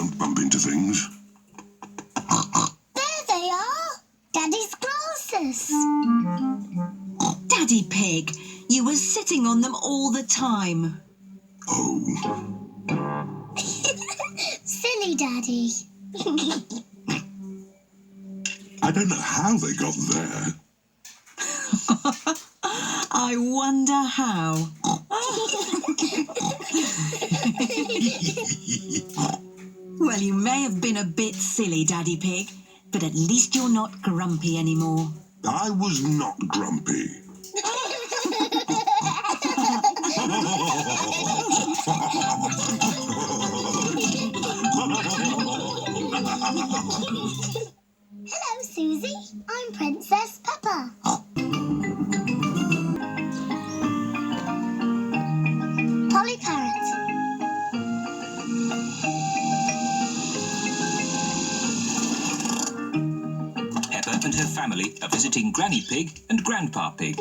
won't bump into things. There they are! Daddy's glasses. Daddy Pig, you were sitting on them all the time. Oh. Silly Daddy. I don't know how they got there. I wonder how. Well, you may have been a bit silly, Daddy Pig, but at least you're not grumpy anymore. I was not grumpy. Hello, Susie. I'm Princess Peppa. Polly Parrot. Peppa and her family are visiting Granny Pig and Grandpa Pig.